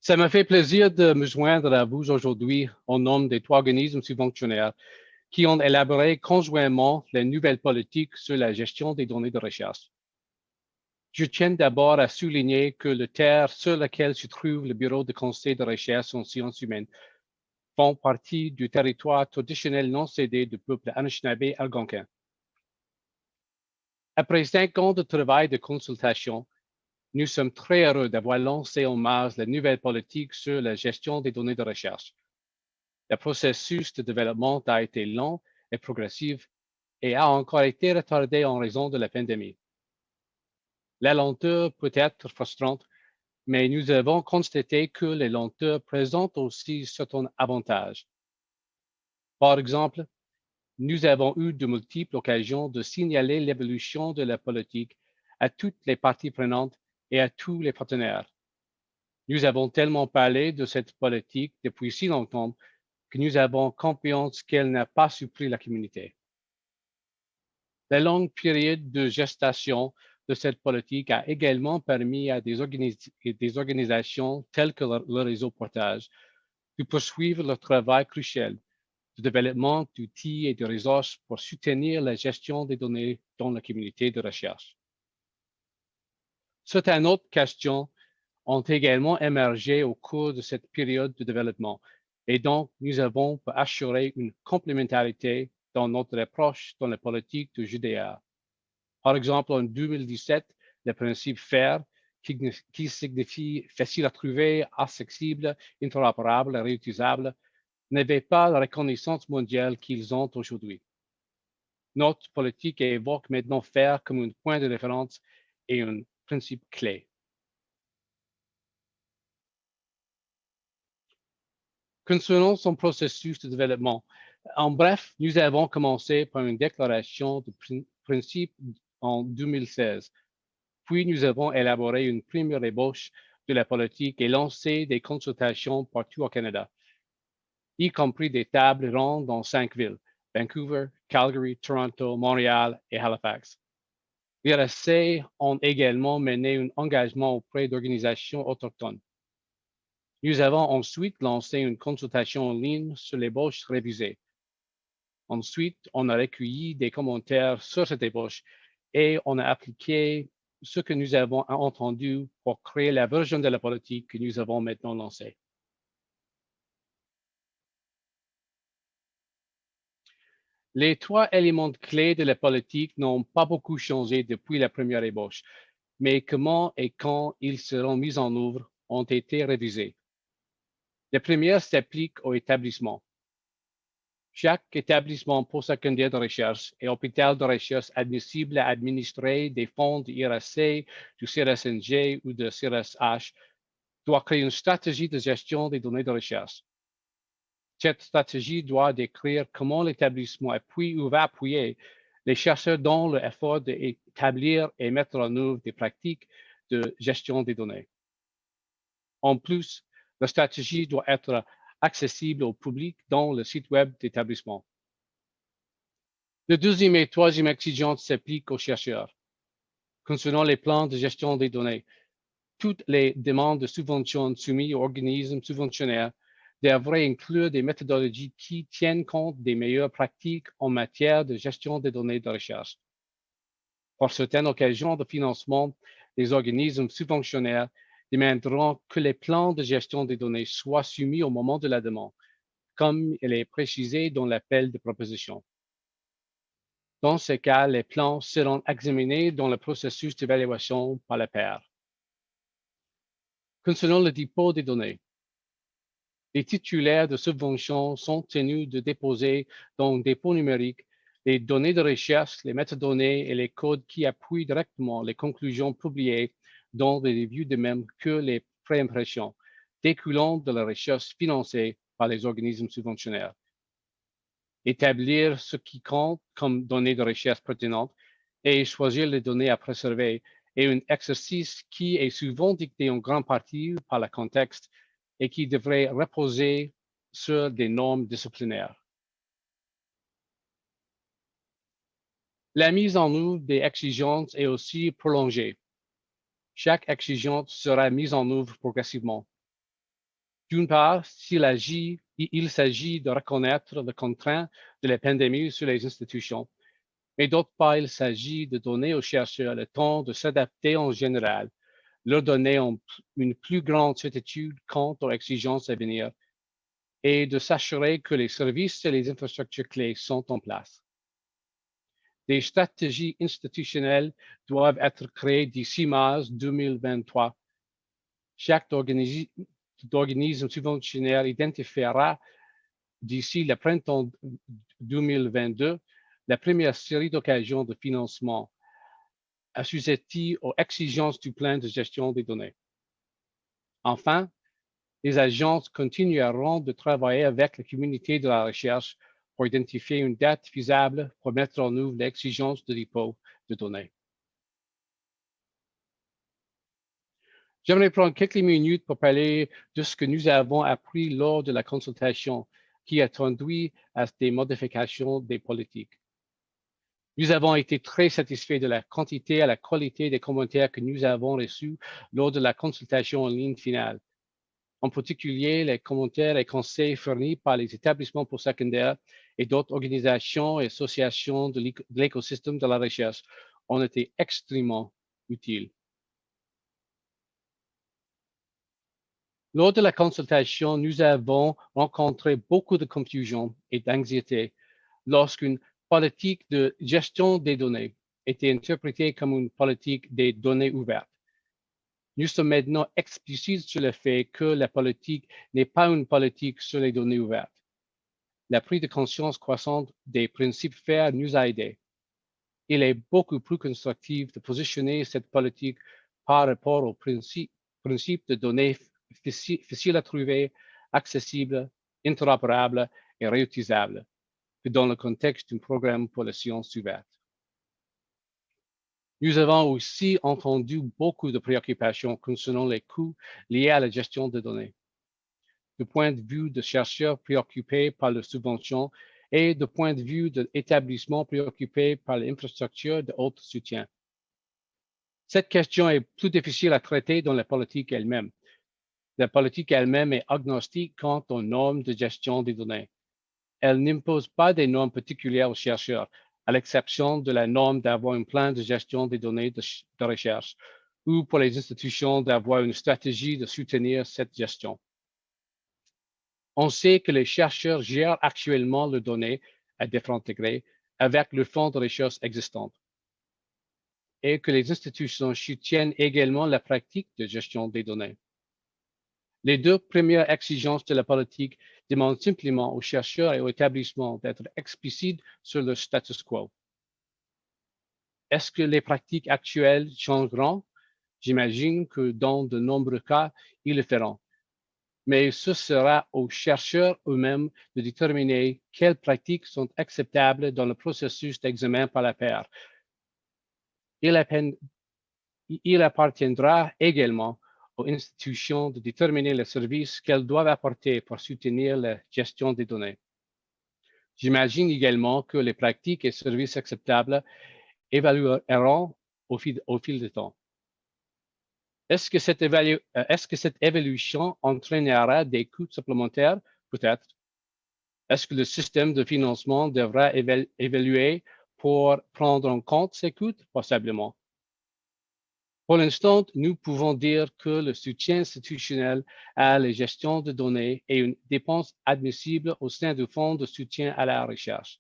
Ça me fait plaisir de me joindre à vous aujourd'hui au nom des trois organismes subventionnaires qui ont élaboré conjointement les nouvelles politiques sur la gestion des données de recherche. Je tiens d'abord à souligner que le terre sur lequel se trouve le Bureau de conseil de recherche en sciences humaines font partie du territoire traditionnel non cédé du peuple Anishinaabe-Algonquin. Après 5 ans de travail de consultation, nous sommes très heureux d'avoir lancé en mars la nouvelle politique sur la gestion des données de recherche. Le processus de développement a été lent et progressif et a encore été retardé en raison de la pandémie. La lenteur peut être frustrante, mais nous avons constaté que les lenteurs présentent aussi certains avantages. Par exemple, nous avons eu de multiples occasions de signaler l'évolution de la politique à toutes les parties prenantes et à tous les partenaires. Nous avons tellement parlé de cette politique depuis si longtemps que nous avons confiance qu'elle n'a pas surpris la communauté. La longue période de gestation de cette politique a également permis à des organisations telles que le réseau Portage de poursuivre leur travail crucial de développement d'outils et de ressources pour soutenir la gestion des données dans la communauté de recherche. Certaines autres questions ont également émergé au cours de cette période de développement et donc nous avons assuré une complémentarité dans notre approche dans la politique de GDA. Par exemple, en 2017, le principe FAIR, qui signifie facile à trouver, accessible, interopérable et réutilisable, n'avait pas la reconnaissance mondiale qu'ils ont aujourd'hui. Notre politique évoque maintenant FAIR comme un point de référence et un principe clé. Concernant son processus de développement, en bref, nous avons commencé par une déclaration de principe en 2016. Puis nous avons élaboré une première ébauche de la politique et lancé des consultations partout au Canada, y compris des tables rondes dans 5 villes, Vancouver, Calgary, Toronto, Montréal et Halifax. Les RSC ont également mené un engagement auprès d'organisations autochtones. Nous avons ensuite lancé une consultation en ligne sur l'ébauche révisée. Ensuite, on a recueilli des commentaires sur cette ébauche et on a appliqué ce que nous avons entendu pour créer la version de la politique que nous avons maintenant lancée. Les trois éléments clés de la politique n'ont pas beaucoup changé depuis la première ébauche, mais comment et quand ils seront mis en œuvre ont été révisés. La première s'applique aux établissements. Chaque établissement postsecondaire de recherche et hôpital de recherche admissible à administrer des fonds de l'IRSC, du CRSNG ou de CRSH doit créer une stratégie de gestion des données de recherche. Cette stratégie doit décrire comment l'établissement appuie ou va appuyer les chercheurs dans l'effort d'établir et mettre en œuvre des pratiques de gestion des données. En plus, la stratégie doit être accessible au public dans le site web d'établissement. La deuxième et troisième exigence s'applique aux chercheurs. Concernant les plans de gestion des données, toutes les demandes de subventions soumises aux organismes subventionnaires devraient inclure des méthodologies qui tiennent compte des meilleures pratiques en matière de gestion des données de recherche. Pour certaines occasions de financement, les organismes subventionnaires demanderont que les plans de gestion des données soient soumis au moment de la demande, comme il est précisé dans l'appel de proposition. Dans ce cas, les plans seront examinés dans le processus d'évaluation par la paire. Concernant le dépôt des données, les titulaires de subventions sont tenus de déposer dans un dépôt numérique les données de recherche, les métadonnées et les codes qui appuient directement les conclusions publiées dans les revues, de même que les préimpressions découlant de la recherche financée par les organismes subventionnaires. Établir ce qui compte comme données de recherche pertinentes et choisir les données à préserver est un exercice qui est souvent dicté en grande partie par le contexte et qui devrait reposer sur des normes disciplinaires. La mise en œuvre des exigences est aussi prolongée. Chaque exigence sera mise en œuvre progressivement. D'une part, il s'agit de reconnaître les contraintes de la pandémie sur les institutions, mais d'autre part, il s'agit de donner aux chercheurs le temps de s'adapter en général, leur donner une plus grande certitude quant aux exigences à venir et de s'assurer que les services et les infrastructures clés sont en place. Des stratégies institutionnelles doivent être créées d'ici mars 2023. Chaque organisme subventionnaire identifiera d'ici le printemps 2022 la première série d'occasions de financement assujetties aux exigences du plan de gestion des données. Enfin, les agences continueront de travailler avec la communauté de la recherche pour identifier une date feasible pour mettre en œuvre l'exigence de dépôt de données. J'aimerais prendre quelques minutes pour parler de ce que nous avons appris lors de la consultation qui a conduit à des modifications des politiques. Nous avons été très satisfaits de la quantité et la qualité des commentaires que nous avons reçus lors de la consultation en ligne finale. En particulier, les commentaires et conseils fournis par les établissements postsecondaires et d'autres organisations et associations de l'écosystème de la recherche ont été extrêmement utiles. Lors de la consultation, nous avons rencontré beaucoup de confusion et d'anxiété lorsqu'une politique de gestion des données était interprétée comme une politique des données ouvertes. Nous sommes maintenant explicites sur le fait que la politique n'est pas une politique sur les données ouvertes. La prise de conscience croissante des principes FAIR nous a aidés. Il est beaucoup plus constructif de positionner cette politique par rapport au principe de données faciles à trouver, accessibles, interopérables et réutilisables que dans le contexte d'un programme pour la science ouverte. Nous avons aussi entendu beaucoup de préoccupations concernant les coûts liés à la gestion des données. Du point de vue de chercheurs préoccupés par les subventions et du point de vue d'établissements préoccupés par l'infrastructure de haut soutien. Cette question est plus difficile à traiter dans la politique elle-même. La politique elle-même est agnostique quant aux normes de gestion des données. Elle n'impose pas des normes particulières aux chercheurs, à l'exception de la norme d'avoir un plan de gestion des données de recherche ou pour les institutions d'avoir une stratégie de soutenir cette gestion. On sait que les chercheurs gèrent actuellement leurs données à différents degrés avec le fonds de recherche existant et que les institutions soutiennent également la pratique de gestion des données. Les deux premières exigences de la politique demandent simplement aux chercheurs et aux établissements d'être explicites sur le status quo. Est-ce que les pratiques actuelles changeront? J'imagine que dans de nombreux cas, ils le feront. Mais ce sera aux chercheurs eux-mêmes de déterminer quelles pratiques sont acceptables dans le processus d'examen par la paire. Il appartiendra également aux institutions de déterminer les services qu'elles doivent apporter pour soutenir la gestion des données. J'imagine également que les pratiques et services acceptables évalueront au fil du temps. Est-ce que cette évolution entraînera des coûts supplémentaires? Peut-être. Est-ce que le système de financement devra évaluer pour prendre en compte ces coûts? Possiblement. Pour l'instant, nous pouvons dire que le soutien institutionnel à la gestion de données est une dépense admissible au sein du Fonds de soutien à la recherche.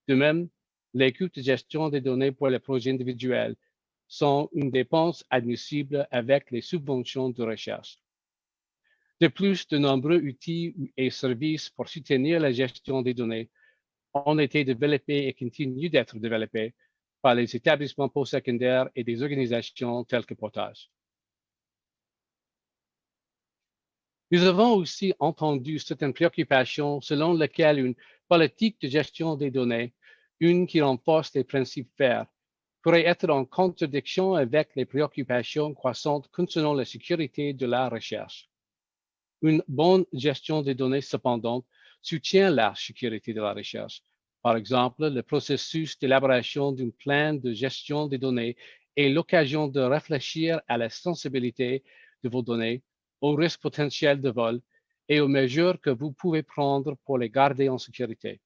De même, les coûts de gestion des données pour les projets individuels sont une dépense admissible avec les subventions de recherche. De plus, de nombreux outils et services pour soutenir la gestion des données ont été développés et continuent d'être développés par les établissements postsecondaires et des organisations telles que Portage. Nous avons aussi entendu certaines préoccupations selon lesquelles une politique de gestion des données, une qui renforce les principes FAIR, pourrait être en contradiction avec les préoccupations croissantes concernant la sécurité de la recherche. Une bonne gestion des données, cependant, soutient la sécurité de la recherche. Par exemple, le processus d'élaboration d'un plan de gestion des données est l'occasion de réfléchir à la sensibilité de vos données, au risque potentiel de vol et aux mesures que vous pouvez prendre pour les garder en sécurité.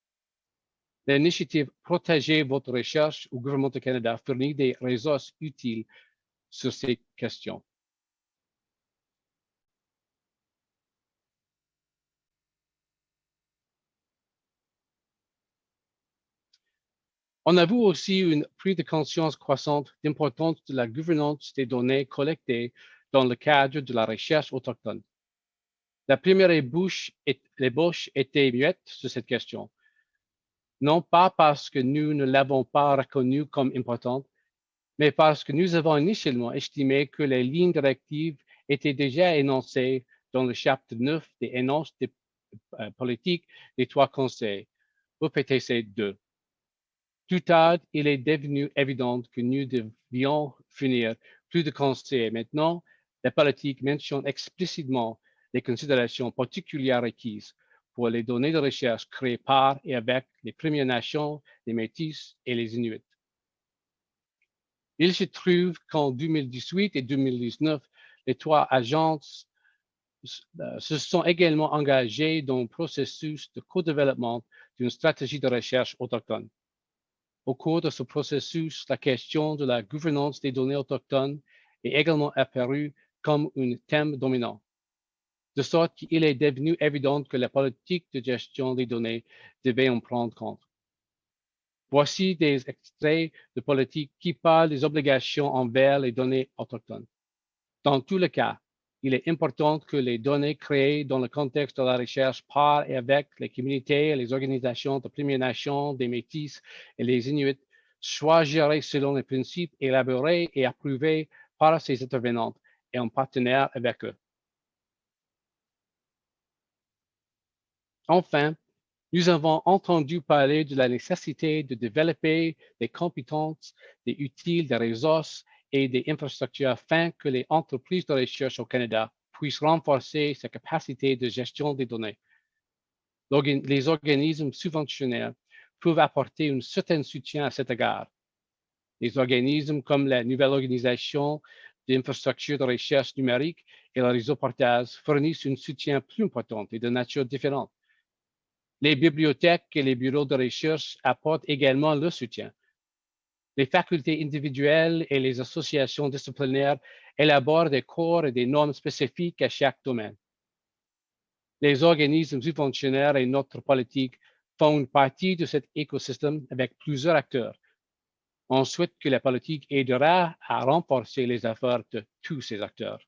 L'initiative Protégez votre recherche au gouvernement du Canada fournit des ressources utiles sur ces questions. On avoue aussi une prise de conscience croissante d'importance de la gouvernance des données collectées dans le cadre de la recherche autochtone. La première ébauche était muette sur cette question, non pas parce que nous ne l'avons pas reconnue comme importante, mais parce que nous avons initialement estimé que les lignes directives étaient déjà énoncées dans le chapitre 9 des énonces politiques des trois conseils, OPTC 2. Plus tard, il est devenu évident que nous devions finir plus de conseils. Maintenant, la politique mentionne explicitement les considérations particulières requises pour les données de recherche créées par et avec les Premières Nations, les Métis et les Inuits. Il se trouve qu'en 2018 et 2019, les trois agences se sont également engagées dans un processus de co-développement d'une stratégie de recherche autochtone. Au cours de ce processus, la question de la gouvernance des données autochtones est également apparue comme un thème dominant, de sorte qu'il est devenu évident que la politique de gestion des données devait en prendre compte. Voici des extraits de politique qui parlent des obligations envers les données autochtones. Dans tous les cas, il est important que les données créées dans le contexte de la recherche par et avec les communautés et les organisations de Premières Nations, des Métis et les Inuits soient gérées selon les principes élaborés et approuvés par ces intervenantes et en partenaire avec eux. Enfin, nous avons entendu parler de la nécessité de développer des compétences, des outils, des ressources et des infrastructures afin que les entreprises de recherche au Canada puissent renforcer sa capacité de gestion des données. Les organismes subventionnaires peuvent apporter un certain soutien à cet égard. Les organismes comme la nouvelle organisation d'infrastructures de recherche numérique et le réseau Portage fournissent un soutien plus important et de nature différente. Les bibliothèques et les bureaux de recherche apportent également leur soutien. Les facultés individuelles et les associations disciplinaires élaborent des corps et des normes spécifiques à chaque domaine. Les organismes subventionnaires et notre politique font une partie de cet écosystème avec plusieurs acteurs. On souhaite que la politique aidera à renforcer les efforts de tous ces acteurs.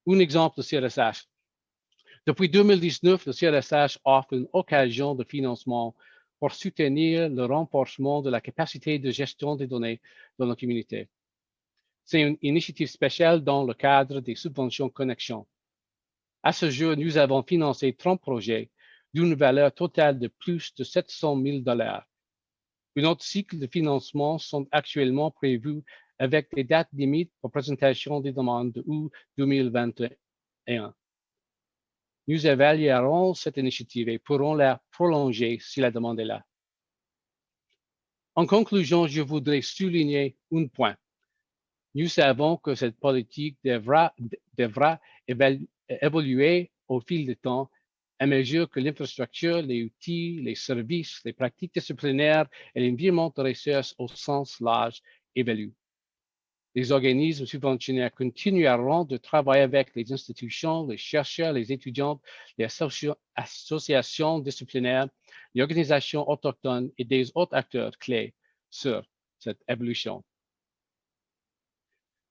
Un exemple de CRSH. Depuis 2019, le CRSH offre une occasion de financement pour soutenir le renforcement de la capacité de gestion des données dans la communauté. C'est une initiative spéciale dans le cadre des subventions connexion. À ce jour, nous avons financé 30 projets d'une valeur totale de plus de 700 000 $. Un autre cycle de financement sont actuellement prévus avec des dates limites pour présentation des demandes de août 2021. Nous évaluerons cette initiative et pourrons la prolonger si la demande est là. En conclusion, je voudrais souligner un point. Nous savons que cette politique devra évoluer au fil du temps à mesure que l'infrastructure, les outils, les services, les pratiques disciplinaires et l'environnement de recherche au sens large évoluent. Les organismes subventionnaires continueront de travailler avec les institutions, les chercheurs, les étudiants, les associations disciplinaires, les organisations autochtones et des autres acteurs clés sur cette évolution.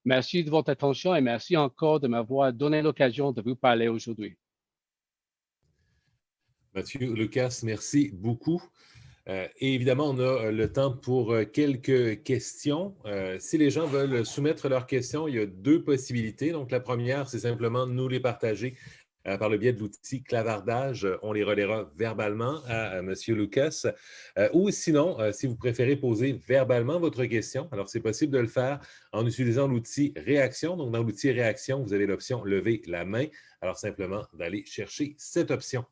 Merci de votre attention et merci encore de m'avoir donné l'occasion de vous parler aujourd'hui. Mathieu Lucas, merci beaucoup. Et évidemment, on a le temps pour quelques questions. Si les gens veulent soumettre leurs questions, il y a deux possibilités. Donc, la première, c'est simplement de nous les partager par le biais de l'outil clavardage. On les relaiera verbalement à M. Lucas. Ou sinon, si vous préférez poser verbalement votre question, alors c'est possible de le faire en utilisant l'outil réaction. Donc, dans l'outil réaction, vous avez l'option lever la main. Alors, simplement d'aller chercher cette option.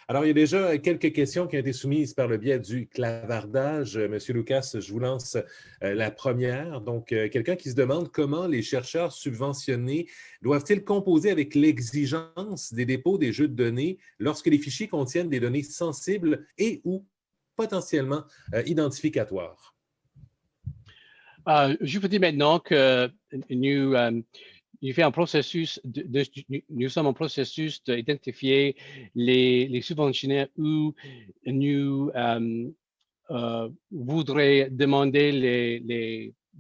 Alors, il y a déjà quelques questions qui ont été soumises par le biais du clavardage. Monsieur Lucas, je vous lance la première. Donc, quelqu'un qui se demande comment les chercheurs subventionnés doivent-ils composer avec l'exigence des dépôts des jeux de données lorsque les fichiers contiennent des données sensibles et ou potentiellement identificatoires? Je vous dis maintenant que nous, nous fait un processus nous sommes en processus d'identifier les subventionnaires où nous voudrait demander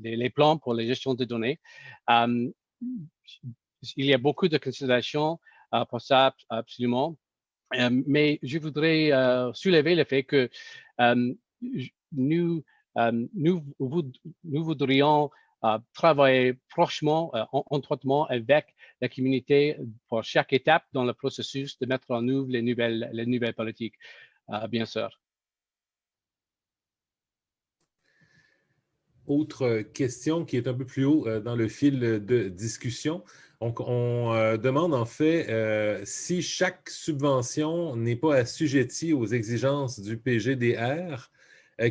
les plans pour la gestion des données. Euh, il y a beaucoup de considérations pour ça, absolument. Mais je voudrais soulever le fait que euh, nous, nous voudrions travailler prochement, étroitement avec la communauté pour chaque étape dans le processus de mettre en œuvre les nouvelles politiques, bien sûr. Autre question qui est un peu plus haut dans le fil de discussion. Donc, on demande en fait si chaque subvention n'est pas assujettie aux exigences du PGDR,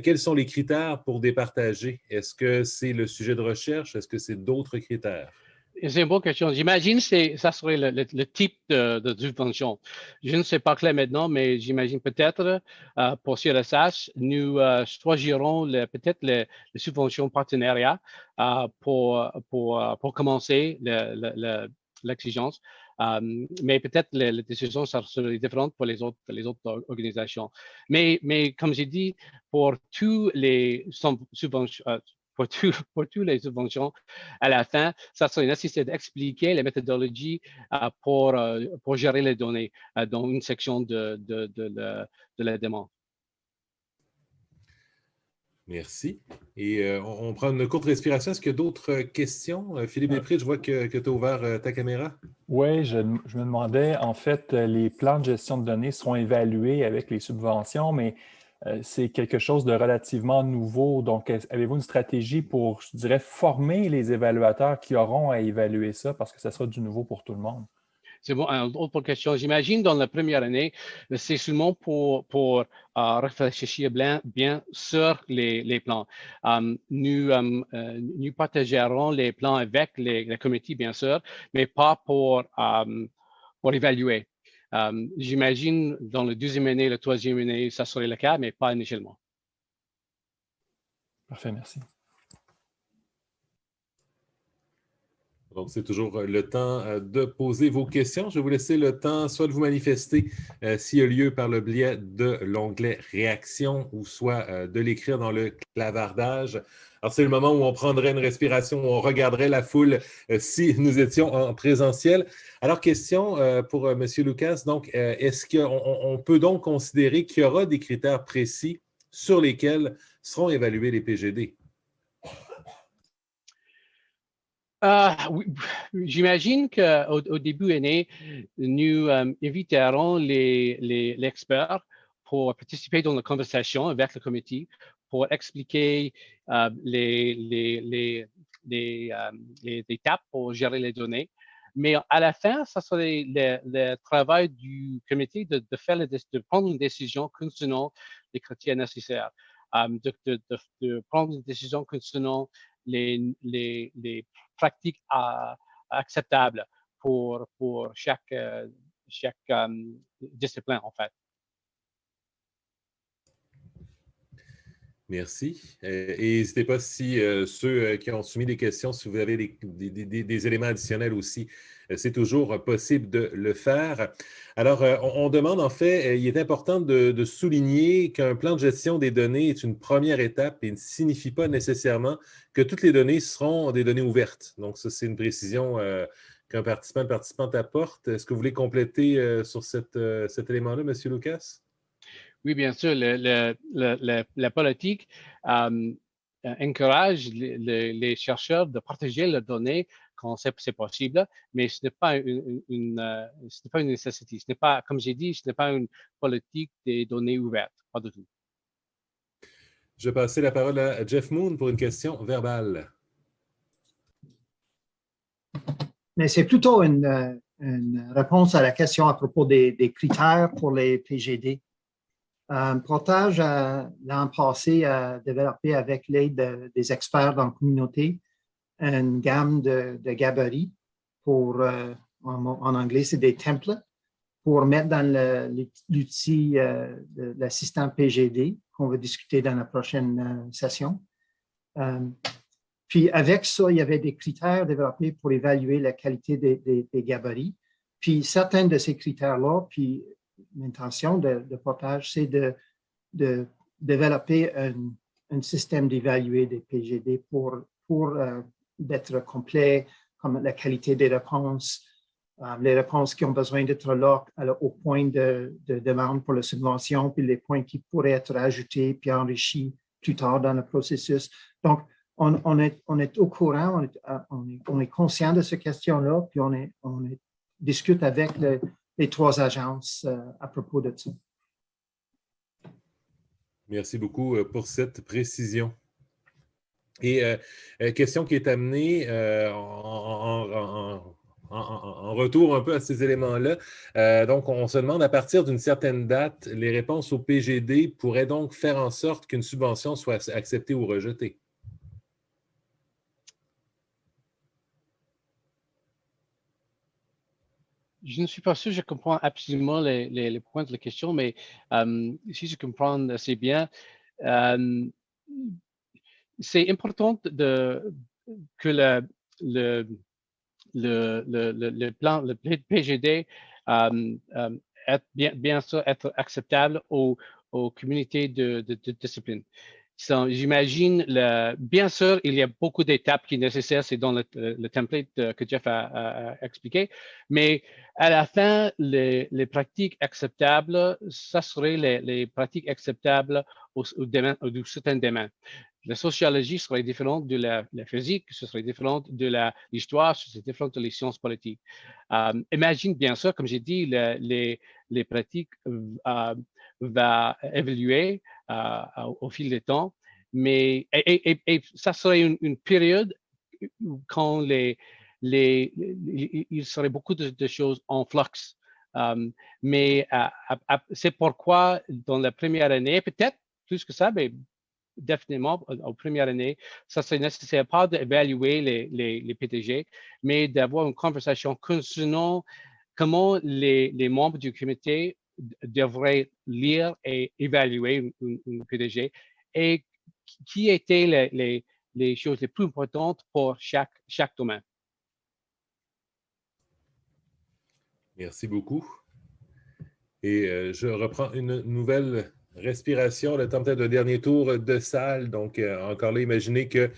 quels sont les critères pour départager? Est-ce que c'est le sujet de recherche? Est-ce que c'est d'autres critères? C'est une bonne question. J'imagine que ça serait le type de subvention. Je ne sais pas clair maintenant, mais j'imagine peut-être pour CRSH, nous choisirons peut-être les subventions partenariat pour commencer l'exigence. Mais peut-être les décisions seraient différentes pour les autres organisations. Mais comme j'ai dit, pour tous les subventions, pour toutes les subventions, à la fin, ça serait nécessaire d'expliquer les méthodologies pour gérer les données dans une section de la demande. Merci. Et on prend une courte respiration. Est-ce qu'il y a d'autres questions? Philippe Després, je vois que tu as ouvert ta caméra. Oui, je me demandais, en fait, les plans de gestion de données seront évalués avec les subventions, mais c'est quelque chose de relativement nouveau. Donc, avez-vous une stratégie pour, je dirais, former les évaluateurs qui auront à évaluer ça parce que ça sera du nouveau pour tout le monde? C'est bon, une autre question. J'imagine dans la première année, c'est seulement pour réfléchir bien sur les plans. Nous partagerons les plans avec les comités, bien sûr, mais pas pour évaluer. J'imagine dans la deuxième année, la troisième année, ça serait le cas, mais pas initialement. Parfait, merci. Donc, c'est toujours le temps de poser vos questions. Je vais vous laisser le temps soit de vous manifester s'il y a lieu par le biais de l'onglet Réaction ou soit de l'écrire dans le clavardage. Alors, c'est le moment où on prendrait une respiration, où on regarderait la foule si nous étions en présentiel. Alors, question pour M. Lucas. Donc, est-ce qu'on peut donc considérer qu'il y aura des critères précis sur lesquels seront évalués les PGD? Oui, j'imagine qu'au début de l'année, nous inviterons les experts pour participer dans la conversation avec le comité pour expliquer les étapes pour gérer les données. Mais à la fin, ça serait le travail du comité de prendre une décision concernant les critères nécessaires, de prendre une décision concernant les pratiques acceptables pour chaque discipline, en fait. Merci. Et n'hésitez pas si ceux qui ont soumis des questions, si vous avez des éléments additionnels aussi, c'est toujours possible de le faire. Alors, on demande en fait, il est important de souligner qu'un plan de gestion des données est une première étape et ne signifie pas nécessairement que toutes les données seront des données ouvertes. Donc, ça, c'est une précision qu'un participant, une participante apporte. Est-ce que vous voulez compléter sur cet élément-là, M. Lucas? Oui, bien sûr. La politique encourage les chercheurs de partager leurs données quand c'est possible, mais ce n'est pas une nécessité. Ce n'est pas, comme j'ai dit, ce n'est pas une politique des données ouvertes, pas du tout. Je vais passer la parole à Jeff Moon pour une question verbale. Mais c'est plutôt une une réponse à la question à propos des critères pour les PGD. Portage, l'an passé, a développé avec l'aide des experts dans la communauté une gamme de gabarits pour, en anglais, c'est des templates, pour mettre dans l'outil de l'assistant PGD qu'on va discuter dans la prochaine session. Puis avec ça, il y avait des critères développés pour évaluer la qualité des gabarits. Puis certains de ces critères-là, puis l'intention de Portage, c'est de développer un système d'évaluer des PGD pour d'être complet, comme la qualité des réponses, les réponses qui ont besoin d'être là au point de demande pour la subvention, puis les points qui pourraient être ajoutés puis enrichis plus tard dans le processus. Donc, on est au courant, on est conscient de ces questions-là, puis on discute avec les trois agences à propos de ça. Merci beaucoup pour cette précision. Et question qui est amenée en retour un peu à ces éléments-là. Donc, on se demande, à partir d'une certaine date, les réponses au PGD pourraient donc faire en sorte qu'une subvention soit acceptée ou rejetée. Je ne suis pas sûr, je comprends absolument les points de la question, mais si je comprends assez bien, c'est important que le plan, le PGD bien sûr être acceptable aux communautés de discipline. J'imagine, bien sûr, il y a beaucoup d'étapes qui sont nécessaires, c'est dans le template que Jeff a expliqué, mais à la fin, les pratiques acceptables, ça serait les pratiques acceptables au certain domaine. La sociologie serait différente de la physique, ce serait différent de l'histoire, ce serait différent de les sciences politiques. Imagine, bien sûr, comme j'ai dit, les pratiques vont évoluer au fil du temps, mais et ça serait une période quand il serait beaucoup de choses en flux. Mais c'est pourquoi dans la première année, peut-être plus que ça, mais définitivement, aux premières années, ça serait nécessaire pas d'évaluer les PTG, mais d'avoir une conversation concernant comment les membres du comité devraient lire et évaluer une PTG et qui étaient les choses les plus importantes pour chaque domaine. Merci beaucoup. Et je reprends une nouvelle respiration, le temps peut-être d'un dernier tour de salle. Donc, encore là, imaginez que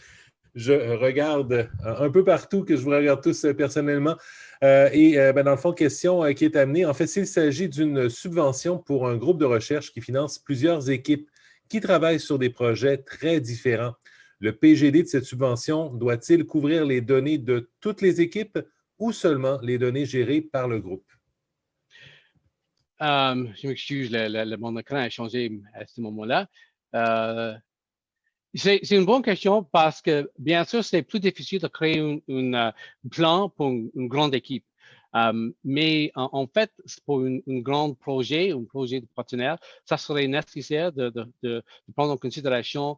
je regarde un peu partout, que je vous regarde tous personnellement. Dans le fond, question qui est amenée. En fait, s'il s'agit d'une subvention pour un groupe de recherche qui finance plusieurs équipes qui travaillent sur des projets très différents, le PGD de cette subvention doit-il couvrir les données de toutes les équipes ou seulement les données gérées par le groupe? Je m'excuse, mon écran a changé à ce moment-là. C'est une bonne question parce que, bien sûr, c'est plus difficile de créer un plan pour une grande équipe. Mais en fait, pour un grand projet, un projet de partenaire, ça serait nécessaire de prendre en considération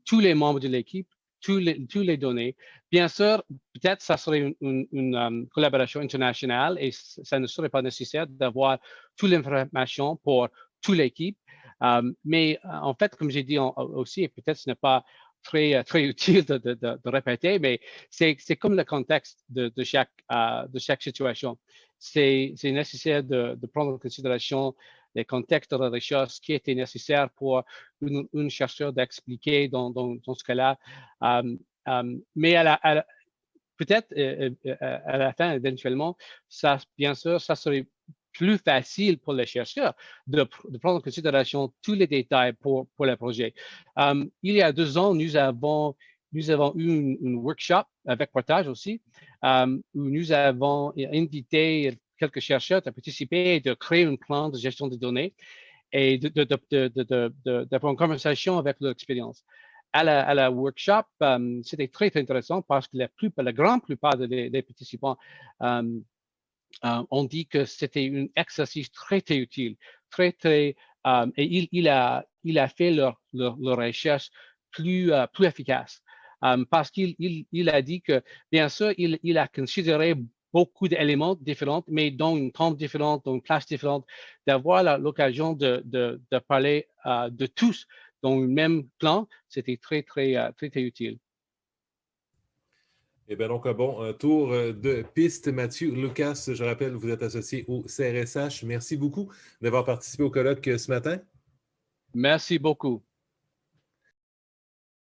tous les membres de l'équipe, tous les données. Bien sûr, peut-être ça serait une collaboration internationale et ça ne serait pas nécessaire d'avoir toute l'information pour toute l'équipe. Mais en fait, comme j'ai dit aussi, et peut-être ce n'est pas très utile de répéter, mais c'est comme le contexte de chaque situation. C'est nécessaire de prendre en considération les contextes de la recherche qui étaient nécessaires pour un chercheur d'expliquer dans ce cas-là. Mais peut-être à la fin, éventuellement, ça, bien sûr, ça serait plus facile pour les chercheurs de prendre en considération tous les détails pour le projet. Il y a 2 ans, nous avons eu un workshop avec Portage aussi, où nous avons invité quelques chercheurs à participer et de créer un plan de gestion des données et d'avoir une conversation avec leur expérience. À la workshop, c'était très intéressant parce que la grande plupart des participants on dit que c'était un exercice très, très utile, et il a fait leur recherche plus efficace. Parce qu'il a dit que, bien sûr, il a considéré beaucoup d'éléments différents, mais dans une temps différente, dans une place différente, d'avoir l'occasion de parler de tous dans le même plan, c'était très, très, très, très utile. Eh bien, donc, un tour de piste. Mathieu, Lucas, je rappelle, vous êtes associé au CRSH. Merci beaucoup d'avoir participé au colloque ce matin. Merci beaucoup.